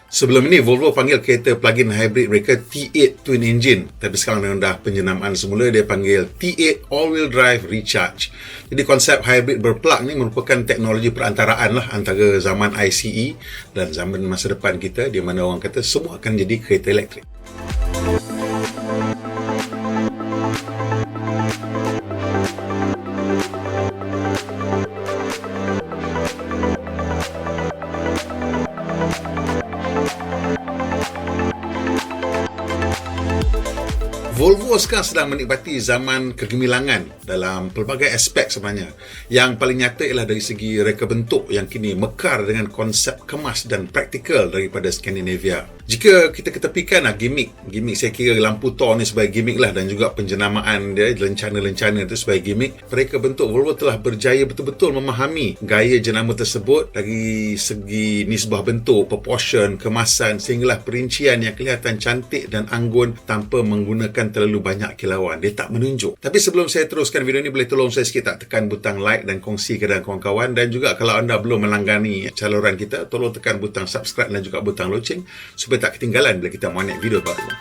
Sebelum ini Volvo panggil kereta plug-in hybrid mereka T8 Twin Engine, tapi sekarang memang dah penjenamaan semula dia panggil T8 All-Wheel Drive Recharge. Jadi konsep hybrid berplug ni merupakan teknologi perantaraan lah antara zaman ICE dan zaman masa depan kita, di mana orang kata semua akan jadi kereta elektrik. Volvo sekarang sedang menikmati zaman kegemilangan dalam pelbagai aspek sebenarnya. Yang paling nyata ialah dari segi reka bentuk yang kini mekar dengan konsep kemas dan praktikal daripada Skandinavia. Jika kita ketepikan gimmick saya kira lampu Thor ni sebagai gimmick lah, dan juga penjenamaan dia, lencana-lencana itu sebagai gimmick, reka bentuk Volvo telah berjaya betul-betul memahami gaya jenama tersebut dari segi nisbah bentuk, proportion, kemasan sehinggalah perincian yang kelihatan cantik dan anggun tanpa menggunakan terlalu banyak kilauan. Dia tak menunjuk. Tapi sebelum saya teruskan video ni, boleh tolong saya sikit tak tekan butang like dan kongsi ke dengan kawan-kawan, dan juga kalau anda belum melanggani saluran kita, tolong tekan butang subscribe dan juga butang loceng supaya tak ketinggalan bila kita naik video baru.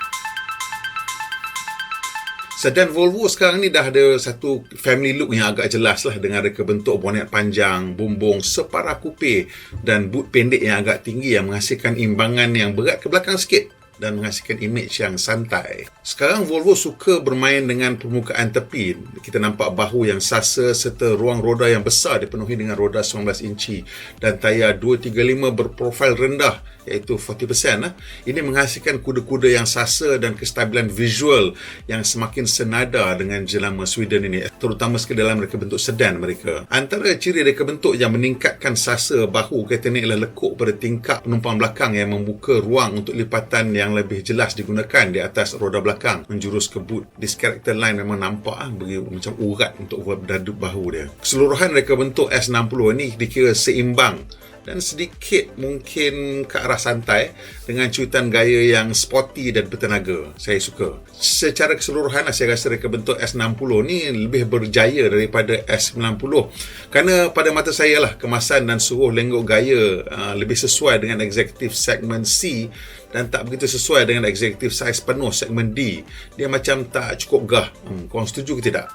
Sedan Volvo sekarang ni dah ada satu family look yang agak jelas lah, dengan reka bentuk bonet panjang, bumbung separah kupe dan boot pendek yang agak tinggi yang menghasilkan imbangan yang berat ke belakang sikit dan menghasilkan imej yang santai. Sekarang Volvo suka bermain dengan permukaan tepi. Kita nampak bahu yang sasa serta ruang roda yang besar dipenuhi dengan roda 19 inci dan tayar 235 berprofil rendah iaitu 40%. Ini menghasilkan kuda-kuda yang sasa dan kestabilan visual yang semakin senada dengan jenama Sweden ini, terutama sekali dalam reka bentuk sedan mereka. Antara ciri reka bentuk yang meningkatkan sasa bahu kereta ini ialah lekuk pada tingkap penumpang belakang yang membuka ruang untuk lipatan yang lebih jelas digunakan di atas roda belakang menjurus ke boot. This character line memang nampak macam urat untuk dadu bahu dia. Keseluruhan reka bentuk S60 ni dikira seimbang dan sedikit mungkin ke arah santai dengan cuitan gaya yang sporty dan bertenaga. Saya suka. Secara keseluruhan saya rasa reka bentuk S60 ni lebih berjaya daripada S90 kerana pada mata saya lah kemasan dan suruh lenggok gaya lebih sesuai dengan executive segment C dan tak begitu sesuai dengan executive size penuh segmen D. Dia macam tak cukup gah. Korang setuju ke tidak?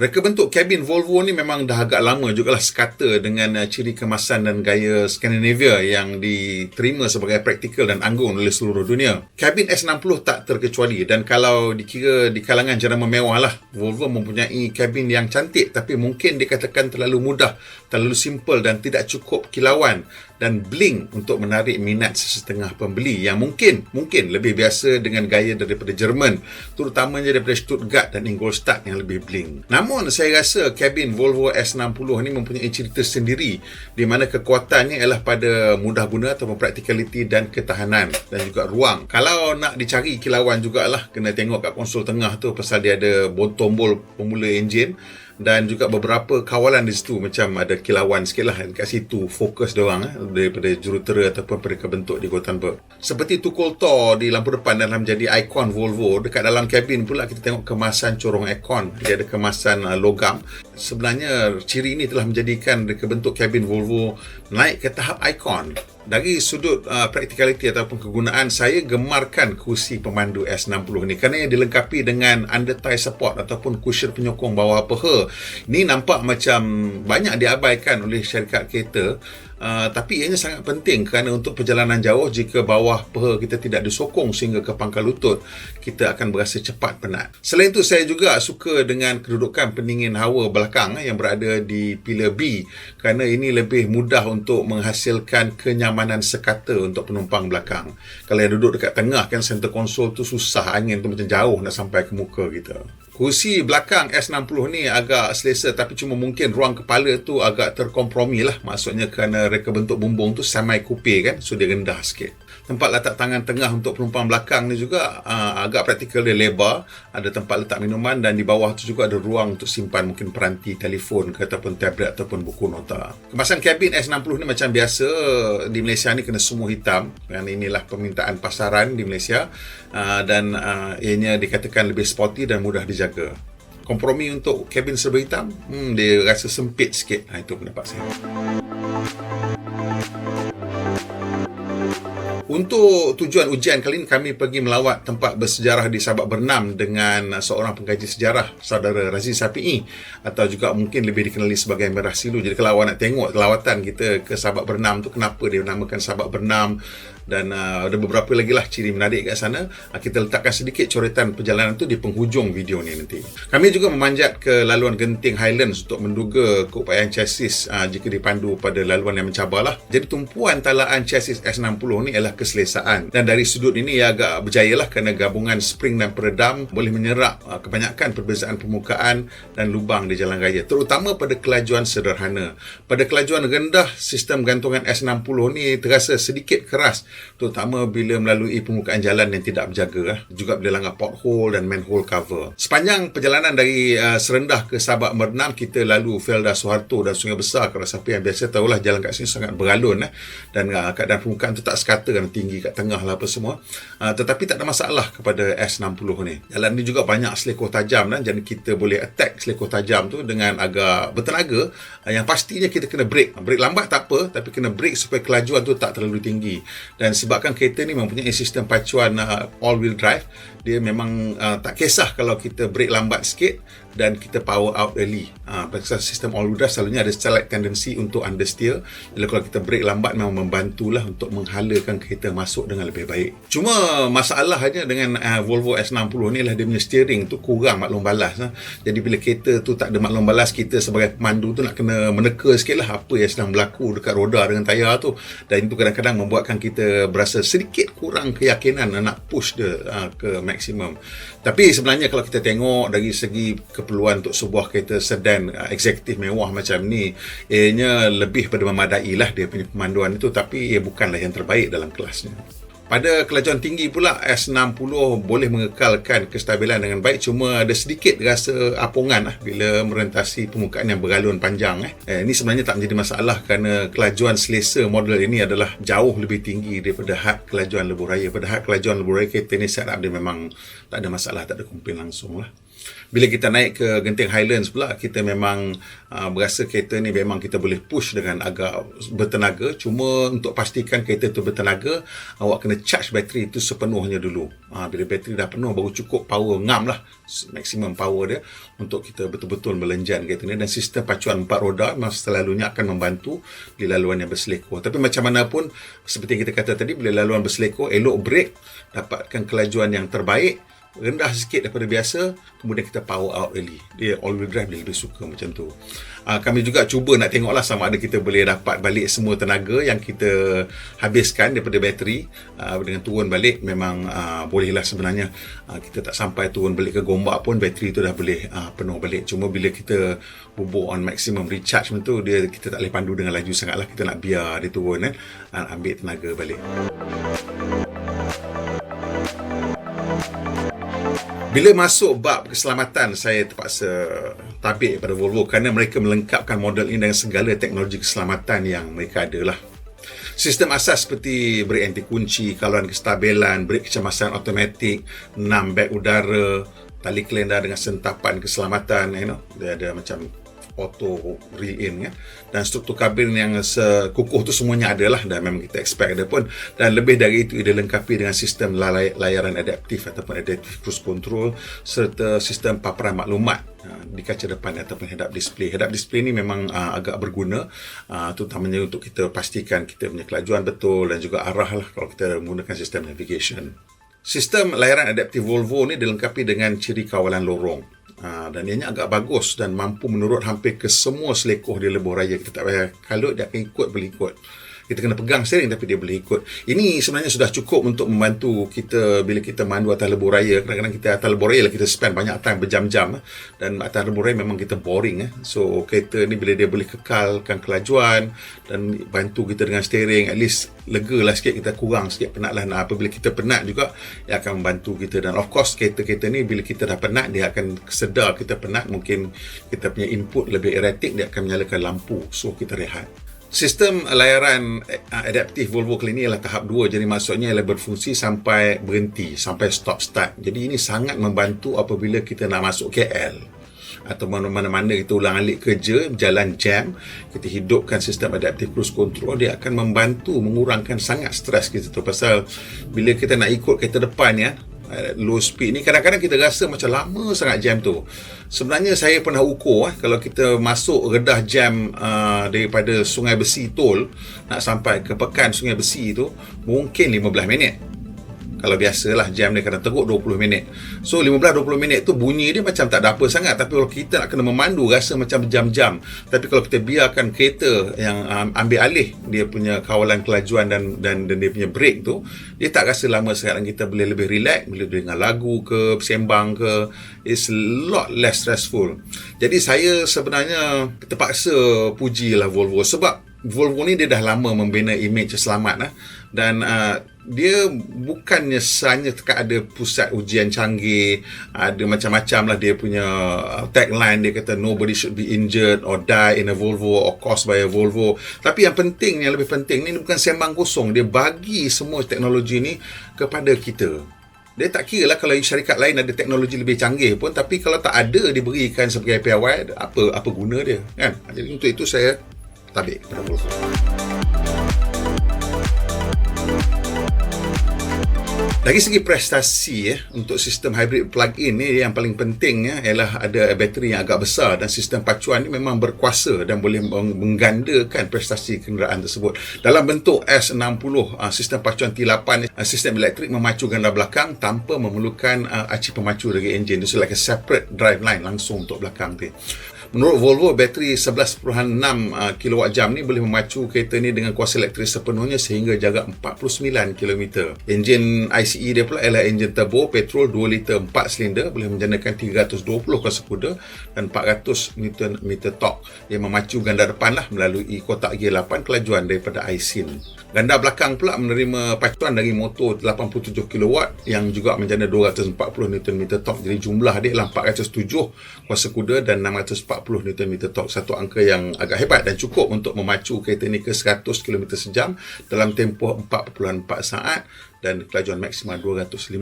Reka bentuk kabin Volvo ni memang dah agak lama jugalah sekata dengan ciri kemasan dan gaya Skandinavia yang diterima sebagai praktikal dan anggun oleh seluruh dunia. Kabin S60 tak terkecuali, dan kalau dikira di kalangan jenama mewah lah, Volvo mempunyai kabin yang cantik tapi mungkin dikatakan terlalu mudah, terlalu simple dan tidak cukup kilauan dan bling untuk menarik minat sesetengah pembeli yang mungkin lebih biasa dengan gaya daripada Jerman, terutamanya daripada Stuttgart dan Ingolstadt yang lebih bling. Namun saya rasa kabin Volvo S60 ni mempunyai ciri tersendiri di mana kekuatannya ialah pada mudah guna atau practicality dan ketahanan dan juga ruang. Kalau nak dicari kilauan jugalah, kena tengok kat konsol tengah tu pasal dia ada tombol pemula enjin dan juga beberapa kawalan di situ macam ada kilauan sikit lah kat situ, fokus diorang daripada jurutera ataupun reka bentuk di Gothenburg. Seperti tukul Thor di lampu depan dalam jadi ikon Volvo, dekat dalam kabin pula kita tengok kemasan corong aircon, dia ada kemasan logam. Sebenarnya ciri ini telah menjadikan reka bentuk kabin Volvo naik ke tahap ikon. Dari sudut practicality ataupun kegunaan, saya gemarkan kursi pemandu S60 ni kerana ia dilengkapi dengan under thigh support ataupun cushion penyokong bawah peha. Ini nampak macam banyak diabaikan oleh syarikat kereta, tapi ianya sangat penting kerana untuk perjalanan jauh, jika bawah peha kita tidak disokong sehingga ke pangkal lutut, kita akan berasa cepat penat. Selain itu, saya juga suka dengan kedudukan pendingin hawa belakang yang berada di pillar B kerana ini lebih mudah untuk menghasilkan kenyamanan sekata untuk penumpang belakang. Kalau yang duduk dekat tengah kan, center console tu susah, angin tu macam jauh nak sampai ke muka kita. Kursi belakang S60 ni agak selesa, tapi cuma mungkin ruang kepala tu agak terkompromi lah. Maksudnya kerana reka bentuk bumbung tu samai kupe kan, so dia rendah sikit. Tempat letak tangan tengah untuk penumpang belakang ni juga agak praktikal, dia lebar, ada tempat letak minuman dan di bawah tu juga ada ruang untuk simpan mungkin peranti telefon ke ataupun tablet ataupun buku nota. Kemasan kabin S60 ni macam biasa di Malaysia ni kena semua hitam kerana inilah permintaan pasaran di Malaysia, dan ianya dikatakan lebih sporty dan mudah dijaga. kompromi untuk kabin serba hitam, dia rasa sempit sikit. Itu pendapat saya. Untuk tujuan ujian kali ini, kami pergi melawat tempat bersejarah di Sabak Bernam dengan seorang pengkaji sejarah, saudara Razi Sapi'i, atau juga mungkin lebih dikenali sebagai Merah Silu. Jadi kalau awak nak tengok lawatan kita ke Sabak Bernam tu, kenapa dia namakan Sabak Bernam, dan ada beberapa lagi lah ciri menarik kat sana. Kita letakkan sedikit coretan perjalanan tu di penghujung video ni nanti. Kami juga memanjat ke laluan Genting Highlands untuk menduga keupayaan chassis jika dipandu pada laluan yang mencabar lah. Jadi tumpuan talaan chassis S60 ni ialah keselesaan, dan dari sudut ini ia agak berjaya lah kerana gabungan spring dan peredam boleh menyerap kebanyakan perbezaan permukaan dan lubang di jalan raya, terutama pada kelajuan sederhana. Pada kelajuan rendah, sistem gantungan S60 ni terasa sedikit keras, terutama bila melalui permukaan jalan yang tidak berjaga, juga bila langgar pothole dan manhole cover. Sepanjang perjalanan dari Serendah ke Sabak Bernam, kita lalu Felda Soeharto dan Sungai Besar. Kalau siapa yang biasa tahulah, jalan kat sini sangat beralun, dan keadaan permukaan tu tak sekata, kan tinggi kat tengah lah apa semua. Tetapi tak ada masalah kepada S60 ni. Jalan ni juga banyak selekoh tajam, jadi kita boleh attack selekoh tajam tu dengan agak bertenaga. Yang pastinya kita kena brake lambat tak apa, tapi kena brake supaya kelajuan tu tak terlalu tinggi. Dan sebabkan kereta ni mempunyai sistem pacuan all-wheel drive, dia memang tak kisah kalau kita brake lambat sikit dan kita power out early. Pasal sistem all-wheel drive selalunya ada slight tendency untuk understeer. Jadi kalau kita brake lambat, memang membantulah untuk menghalakan kereta masuk dengan lebih baik. Cuma masalahnya dengan Volvo S60 ni lah, dia punya steering tu kurang maklum balas. Jadi bila kereta tu tak ada maklum balas, kita sebagai pemandu tu nak kena meneka sikit lah apa yang sedang berlaku dekat roda dengan tayar tu. Dan itu kadang-kadang membuatkan kita berasa sedikit kurang keyakinan nak push dia ke maksimum. Tapi sebenarnya kalau kita tengok dari segi keperluan untuk sebuah kereta sedan eksekutif mewah macam ni, ianya lebih pada memadai lah dia punya pemanduan itu, tapi ia bukanlah yang terbaik dalam kelasnya. Pada kelajuan tinggi pula, S60 boleh mengekalkan kestabilan dengan baik, cuma ada sedikit rasa apungan bila merentasi permukaan yang beralun panjang. Ini sebenarnya tak menjadi masalah kerana kelajuan selesa model ini adalah jauh lebih tinggi daripada had kelajuan lebuh raya. Pada had kelajuan lebuh raya, kereta ni setup dia memang tak ada masalah, tak ada komplain langsung lah. Bila kita naik ke Genting Highlands pula, kita memang berasa kereta ni memang kita boleh push dengan agak bertenaga. Cuma untuk pastikan kereta tu bertenaga, awak kena charge bateri itu sepenuhnya dulu. Bila bateri dah penuh, baru cukup power ngam lah, maksimum power dia untuk kita betul-betul melenjan kereta ni. Dan sistem pacuan 4 roda memang selalunya akan membantu di laluan yang berselekoh. Tapi macam mana pun, seperti yang kita kata tadi, bila laluan berselekoh, elok brake, dapatkan kelajuan yang terbaik, rendah sikit daripada biasa, kemudian kita power out early. Dia all-wheel drive, dia lebih suka macam tu. Kami juga cuba nak tengoklah sama ada kita boleh dapat balik semua tenaga yang kita habiskan daripada bateri. Dengan turun balik memang bolehlah sebenarnya. Kita tak sampai turun balik ke Gombak pun bateri tu dah boleh penuh balik. Cuma bila kita bubur on maximum recharge macam tu, kita tak boleh pandu dengan laju sangatlah. Kita nak biar dia turun, ambil tenaga balik. Bila masuk bab keselamatan, saya terpaksa tabik pada Volvo kerana mereka melengkapkan model ini dengan segala teknologi keselamatan yang mereka ada lah. Sistem asas seperti brake anti kunci, kaluan kestabilan, brake kecemasan automatik, 6 beg udara, tali kelenda dengan sentapan keselamatan, dia ada macam auto reel in, dan struktur kabin yang sekukuh tu semuanya ada lah, dan memang kita expect ada pun. Dan lebih dari itu, ia dilengkapi dengan sistem layaran adaptif ataupun adaptive cruise control, serta sistem paparan maklumat di kaca depan ataupun head-up display. Head-up display ni memang agak berguna, terutamanya untuk kita pastikan kita punya kelajuan betul dan juga arah lah kalau kita menggunakan sistem navigation. Sistem layaran adaptif Volvo ni dilengkapi dengan ciri kawalan lorong. Dan ianya agak bagus dan mampu menurut hampir ke semua selekoh di lebuh raya. Kita tak payah kalut, dia akan ikut, boleh ikut. Kita kena pegang steering tapi dia boleh ikut. Ini sebenarnya sudah cukup untuk membantu kita bila kita mandu atas lebuh raya. Kadang-kadang kita atas lebuh raya lah kita spend banyak time berjam-jam, dan atas lebuh raya memang kita boring. So kereta ni bila dia boleh kekalkan kelajuan dan bantu kita dengan steering, at least lega lah sikit, kita kurang sikit penat lah. Apabila kita penat juga, dia akan membantu kita. Dan of course kereta-kereta ni bila kita dah penat, dia akan sedar kita penat. Mungkin kita punya input lebih erratic, dia akan menyalakan lampu, so kita rehat. Sistem layaran adaptif Volvo kali ini ialah tahap 2. Jadi maksudnya ialah berfungsi sampai berhenti, sampai stop start. Jadi ini sangat membantu apabila kita nak masuk KL. atau mana-mana kita ulang-alik kerja, jalan jam, kita hidupkan sistem adaptive cruise control, dia akan membantu mengurangkan sangat stres kita tu. Pasal bila kita nak ikut kereta depan ya, low speed ni, kadang-kadang kita rasa macam lama sangat jam tu. Sebenarnya saya pernah ukur kalau kita masuk redah jam daripada Sungai Besi Tol nak sampai ke Pekan Sungai Besi tu mungkin 15 minit. Kalau biasalah jam dia kadang teruk 20 minit. So 15-20 minit tu bunyi dia macam tak ada apa sangat. Tapi kalau kita nak kena memandu rasa macam berjam-jam. Tapi kalau kita biarkan kereta yang ambil alih dia punya kawalan kelajuan dan dia punya brake tu, dia tak rasa lama sangat. Kita boleh lebih relax, boleh dengar lagu ke, bersembang ke. It's a lot less stressful. Jadi saya sebenarnya terpaksa pujilah Volvo. Sebab Volvo ni dia dah lama membina imej selamat dan dia bukannya hanya ada pusat ujian canggih, ada macam-macam lah dia punya tagline. Dia kata nobody should be injured or die in a Volvo or caused by a Volvo. Tapi yang penting, yang lebih penting ni bukan sembang kosong. Dia bagi semua teknologi ni kepada kita. Dia tak kira lah kalau syarikat lain ada teknologi lebih canggih pun, tapi kalau tak ada diberikan sebagai piawai, apa guna dia kan? Jadi untuk itu saya tabik kepada Volvo. Dari segi prestasi untuk sistem hybrid plug-in ni, yang paling penting ialah ada bateri yang agak besar dan sistem pacuan ni memang berkuasa dan boleh menggandakan prestasi kenderaan tersebut. Dalam bentuk S60, sistem pacuan T8, sistem elektrik memacu ganda belakang tanpa memerlukan aci pemacu dari enjin. It's like a separate drive line langsung untuk belakang tu. Menurut Volvo, bateri 11.6 kWh ni boleh memacu kereta ni dengan kuasa elektrik sepenuhnya sehingga jarak 49 km. Enjin ICE dia pula ialah enjin turbo petrol 2 liter 4 silinder, boleh menjanakan 320 kuasa kuda dan 400 Nm torque. Dia memacu ganda depan melalui kotak gear 8 kelajuan daripada iSyn. Ganda belakang pula menerima pacuan dari motor 87 kW yang juga menjana 240 Nm torque. Jadi jumlah dia ialah 407 kuasa kuda dan 640 Nm torque. Satu angka yang agak hebat dan cukup untuk memacu kereta ni ke 100 km sejam dalam tempoh 4.4 saat dan kelajuan maksimal 250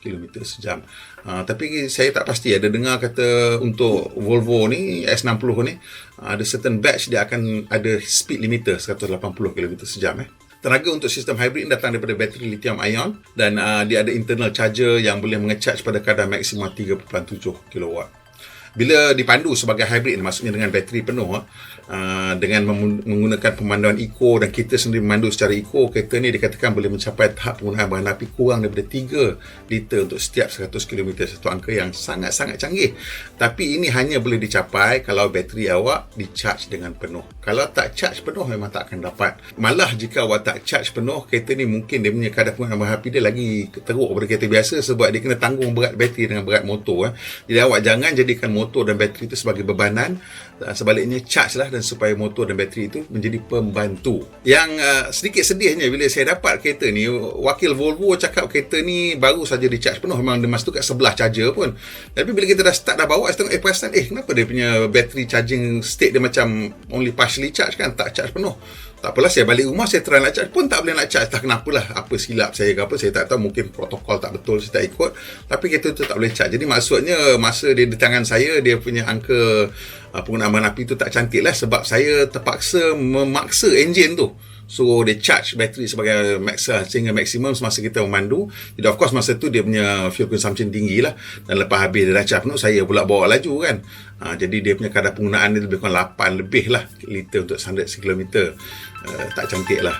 km sejam. Tapi saya tak pasti, ada dengar kata untuk Volvo ni S60 ni ada certain batch dia akan ada speed limiter 180 km sejam. Tenaga untuk sistem hybrid datang daripada bateri lithium ion dan dia ada internal charger yang boleh mengecharge pada kadar maksimal 3.7 kW. Bila dipandu sebagai hybrid, maksudnya dengan bateri penuh, dengan menggunakan pemanduan eco dan kita sendiri memandu secara eco, kereta ni dikatakan boleh mencapai tahap penggunaan bahan api kurang daripada 3 liter untuk setiap 100 km. Satu angka yang sangat-sangat canggih. Tapi ini hanya boleh dicapai kalau bateri awak di-charge dengan penuh. Kalau tak charge penuh, memang tak akan dapat. Malah jika awak tak charge penuh, kereta ni mungkin dia punya kadar penggunaan bahan api dia lagi teruk daripada kereta biasa sebab dia kena tanggung berat bateri dengan berat motor. Jadi awak jangan jadikan motor dan bateri itu sebagai bebanan. Sebaliknya charge lah, dan supaya motor dan bateri itu menjadi pembantu. Yang sedikit sedihnya bila saya dapat kereta ni, wakil Volvo cakap kereta ni baru saja di charge penuh. Memang dia masa tu kat sebelah charger pun. Tapi bila kita dah start dah bawa, saya tengok perasan kenapa dia punya battery charging state dia macam only partially charge kan, tak charge penuh. Tak apalah, saya balik rumah, saya try nak charge pun tak boleh nak charge. Tak kenapalah, apa silap saya ke apa, saya tak tahu, mungkin protokol tak betul, saya tak ikut. Tapi kereta tu tak boleh charge. Jadi maksudnya masa dia di tangan saya, dia punya angka penggunaan bahan api tu tak cantik lah, sebab saya terpaksa memaksa enjin tu. So dia charge bateri sebagai sehingga maksimum semasa kita memandu. Jadi of course masa tu dia punya fuel consumption tinggi lah. Dan lepas habis dia dah charge penuh, saya pula bawa laju kan. Jadi dia punya kadar penggunaan dia lebih kurang 8 lebih lah liter untuk 100 km. Tak cantik lah.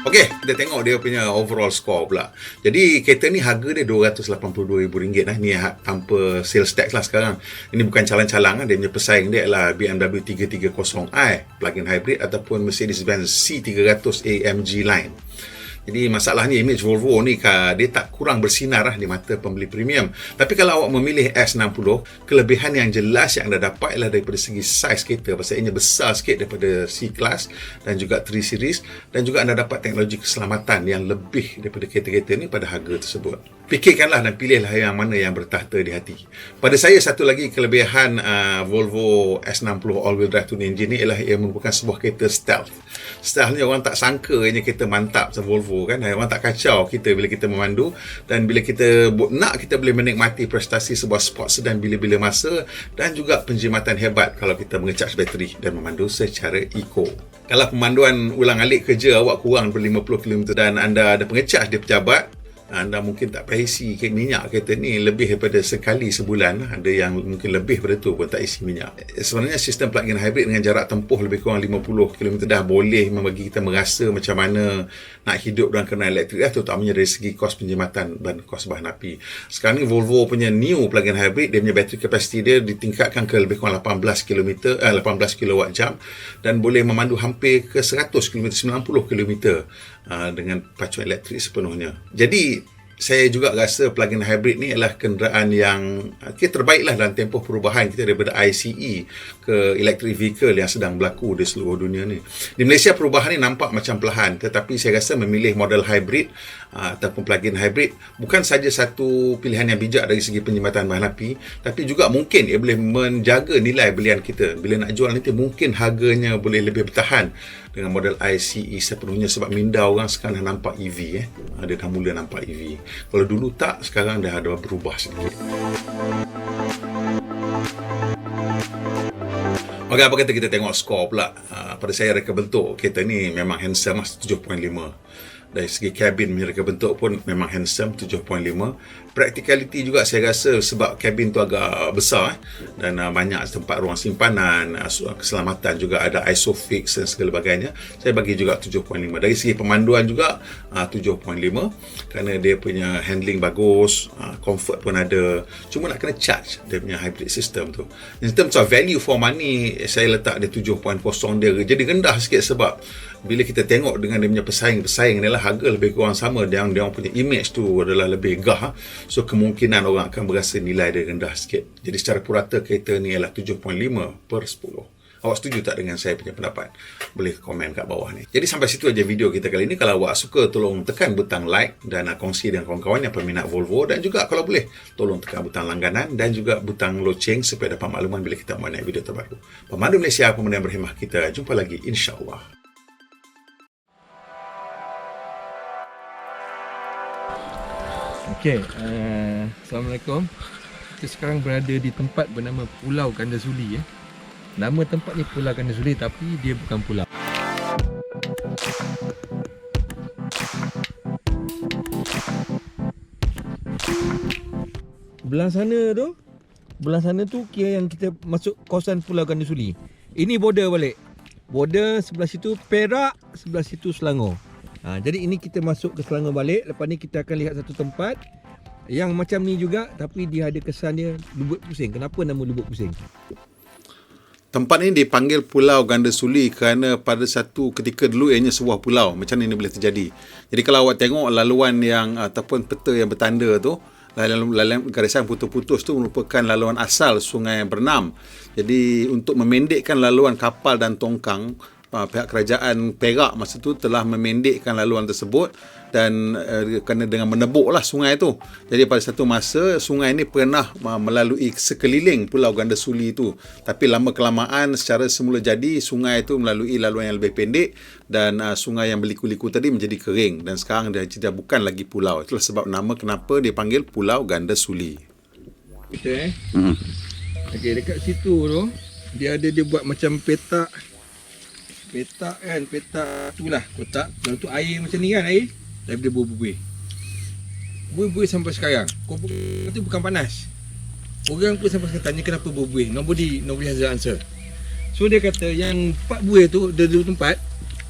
Okey, kita tengok dia punya overall score pula. Jadi kereta ni harga dia RM282,000 ni tanpa sales tax lah sekarang. Ini bukan calang-calang. Dia punya pesaing dia adalah BMW 330i plug-in hybrid ataupun Mercedes-Benz C300 AMG line. Jadi masalahnya image Volvo ni dia tak kurang bersinar di mata pembeli premium. Tapi kalau awak memilih S60, kelebihan yang jelas yang anda dapat ialah daripada segi saiz kereta. Pasalnya besar sikit daripada C-Class dan juga 3 Series, dan juga anda dapat teknologi keselamatan yang lebih daripada kereta-kereta ni pada harga tersebut. Fikirkanlah dan pilihlah yang mana yang bertahta di hati. Pada saya, satu lagi kelebihan Volvo S60 all-wheel drive twin engine ni ialah ia merupakan sebuah kereta stealth. Setelahnya orang tak sangkanya kita mantap macam Volvo kan. Orang tak kacau kita bila kita memandu, dan bila kita nak, kita boleh menikmati prestasi sebuah sport sedan bila-bila masa, dan juga penjimatan hebat kalau kita mengecas bateri dan memandu secara eco. Kalau pemanduan ulang-alik kerja awak kurang daripada 50 km dan anda ada pengecas dia pejabat, anda mungkin tak payah isi minyak kereta ni lebih daripada sekali sebulan. Ada yang mungkin lebih daripada tu pun tak isi minyak. Sebenarnya sistem plug-in hybrid dengan jarak tempuh lebih kurang 50 km dah boleh membagi kita merasa macam mana nak hidup dengan kenderaan elektrik dah, terutamanya dari segi kos penjimatan dan kos bahan api. Sekarang ni Volvo punya new plug-in hybrid, dia punya bateri kapasiti dia ditingkatkan ke lebih kurang 18 kWh dan boleh memandu hampir ke 100 km, 90 km dengan pacuan elektrik sepenuhnya. Jadi saya juga rasa plug-in hybrid ni adalah kenderaan yang terbaiklah dalam tempoh perubahan kita daripada ICE ke electric vehicle yang sedang berlaku di seluruh dunia ni. Di Malaysia perubahan ni nampak macam perlahan, tetapi saya rasa memilih model hybrid ataupun plug-in hybrid bukan saja satu pilihan yang bijak dari segi penjimatan bahan api, tapi juga mungkin ia boleh menjaga nilai belian kita. Bila nak jual nanti mungkin harganya boleh lebih bertahan dengan model ICE sepenuhnya, sebab minda orang sekarang dah nampak EV. Dia dah mula nampak EV. Kalau dulu tak, sekarang dah ada berubah sedikit. Okey, apa kata kita tengok skor pula. Pada saya reka bentuk kereta ni memang handsome, 7.5. Dari segi kabin reka bentuk pun memang handsome, 7.5. Practicality juga saya rasa sebab kabin tu agak besar dan banyak tempat ruang simpanan, keselamatan juga ada ISOFIX dan segala bagainya. Saya bagi juga 7.5. Dari segi pemanduan juga 7.5 kerana dia punya handling bagus, comfort pun ada. Cuma nak kena charge dia punya hybrid system tu. In terms of value for money, saya letak dia 7.0 dia. Jadi rendah sikit sebab bila kita tengok dengan dia punya pesaing-pesaing ni lah, harga lebih kurang sama, dia punya image tu adalah lebih gah. So kemungkinan orang akan berasa nilai dia rendah sikit. Jadi secara purata kereta ni ialah 7.5/10. Awak setuju tak dengan saya punya pendapat? Boleh komen kat bawah ni. Jadi sampai situ aja video kita kali ini. Kalau awak suka, tolong tekan butang like dan kongsi dengan kawan-kawan yang peminat Volvo, dan juga kalau boleh tolong tekan butang langganan dan juga butang loceng supaya dapat makluman bila kita membuat video terbaru. Pemandu Malaysia, pemandu yang berhemah, kita jumpa lagi insya-Allah. Okey, Assalamualaikum. Kita sekarang berada di tempat bernama Pulau Ganda Suli. Nama tempat ni Pulau Ganda Suli, tapi dia bukan pulau. Belah sana tu kira yang kita masuk kawasan Pulau Ganda Suli. Ini border balik. Border sebelah situ Perak, sebelah situ Selangor. Jadi ini kita masuk ke Selangor balik. Lepas ni kita akan lihat satu tempat yang macam ni juga, tapi dia ada kesan dia Lubuk Pusing. Kenapa nama Lubuk Pusing? Tempat ini dipanggil Pulau Ganda Suli kerana pada satu ketika dulu ianya sebuah pulau. Macam mana ini boleh terjadi? Jadi kalau awak tengok laluan yang ataupun peta yang bertanda tu, laluan garisan putus-putus tu merupakan laluan asal Sungai Bernam. Jadi untuk memendekkan laluan kapal dan tongkang, pihak kerajaan Perak masa tu telah memendekkan laluan tersebut dan kerana dengan menebuklah sungai tu. Jadi pada satu masa sungai ni pernah melalui sekeliling Pulau Ganda Suli tu. Tapi lama kelamaan secara semula jadi sungai tu melalui laluan yang lebih pendek dan sungai yang berliku-liku tadi menjadi kering dan sekarang dia bukan lagi pulau. Itulah sebab nama kenapa dia panggil Pulau Ganda Suli. Kita Okey, dekat situ tu dia buat macam petak kan, petak tu lah kotak. Lalu tu air macam ni kan, air daripada berbuih sampai sekarang. Itu bukan panas. Orang pun sampai sekarang tanya kenapa berbuih. Nobody has the answer. So dia kata yang 4 buih tu, dia dulu tempat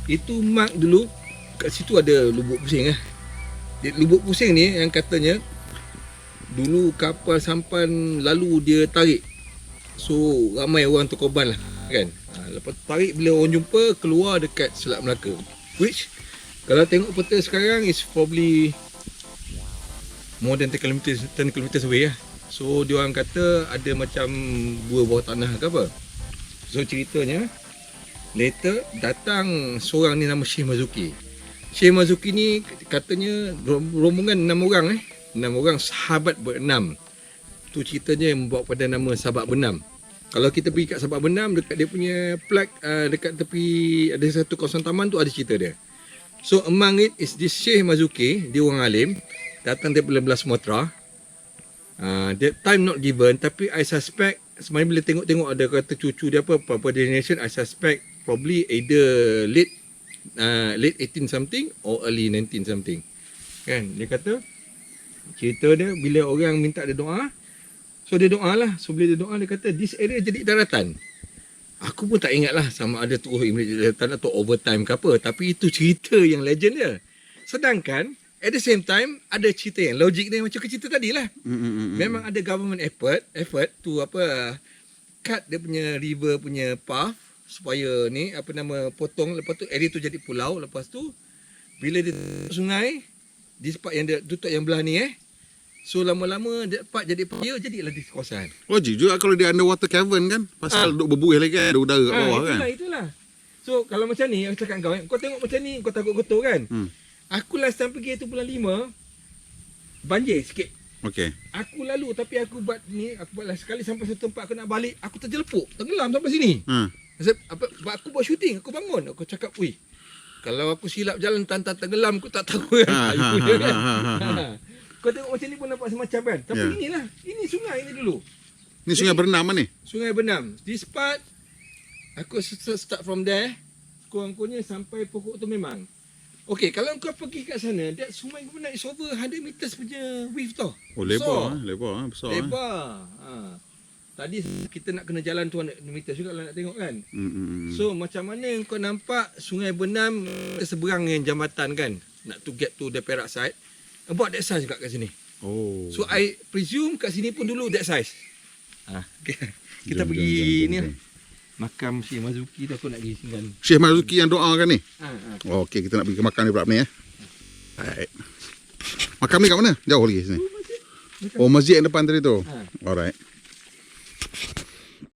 itu mark dulu kat situ ada lubuk pusing . Lubuk pusing ni yang katanya dulu kapal sampan lalu dia tarik. So ramai orang terkorban lah kan. Lepas tarik, bila orang jumpa keluar dekat Selat Melaka, which kalau tengok peta sekarang is probably more than 10 km away . So dia orang kata ada macam buah bawah tanah ke apa. So ceritanya later datang seorang ni nama Syekh Mazuki. Syekh Mazuki ni katanya rombongan 6 orang 6 orang sahabat berenam. Tu ceritanya yang membawa pada nama sahabat berenam. Kalau kita pergi kat Sabak Benam, dekat dia punya plug, dekat tepi ada satu kawasan taman tu ada cerita dia. So among it is this Syekh Marzuki, dia orang alim, datang daripada belah Sumatera. That time not given, tapi I suspect sebenarnya bila tengok-tengok ada kata cucu dia apa generation, I suspect probably either late 18 something or early 19 something. Kan? Dia kata cerita dia bila orang minta dia doa, so dia doa lah. So bila dia doa, dia kata this area jadi daratan. Aku pun tak ingat lah sama ada tu daratan atau overtime ke apa, tapi itu cerita yang legend dia. Sedangkan at the same time ada cerita yang logik dia macam cerita tadi lah. Memang ada government effort tu apa, cut dia punya river punya path supaya ni apa nama potong, lepas tu area tu jadi pulau, lepas tu bila dia sungai di tempat yang dia tutup yang belah ni so lama-lama dia part jadi paya, jadilah di kawasan. Logik juga kalau dia underwater cavern kan, pasal duk berbuih lagi kan, ada udara kat bawah kan. Itulah. So kalau macam ni aku cakap kau tengok macam ni kau takut gotor kan. Aku last time pergi tu bulan 5 banjir sikit. Okey. Aku lalu tapi aku buat last sekali sampai satu tempat aku nak balik, aku terjelepuk, tenggelam sampai sini. Aku buat shooting, aku bangun, aku cakap, "Ui, kalau aku silap jalan tan tenggelam aku tak tahu kan." Kau tengok macam ni pun nampak semacam kan. Tapi inilah, ini sungai ni dulu. Ni sungai Bernam ni. Sungai Benam. This part aku start from there, kurang-kurangnya sampai pokok tu memang. Okey, kalau kau pergi kat sana, that sungai Benam is over 100 meters punya width tau. Oh, lebar besar. Lebar. Tadi kita nak kena jalan 200 meter juga kalau nak tengok kan. So macam mana kau nampak Sungai Benam seberang dengan jambatan kan, nak to get to the Perak side, about that size juga kat sini. Oh. So I presume kat sini pun dulu that size. Kita Jom, pergi jom. ni lah. Makam Syekh Marzuki tu aku nak pergi tinggal. Syekh Marzuki yang doa kan ni? Ha. Okey, kita nak pergi ke makam ni pula ni Alright. Makam ni kat mana? Jauh lagi sini. Macam Oh, masjid yang depan tadi tu. Ha. Alright.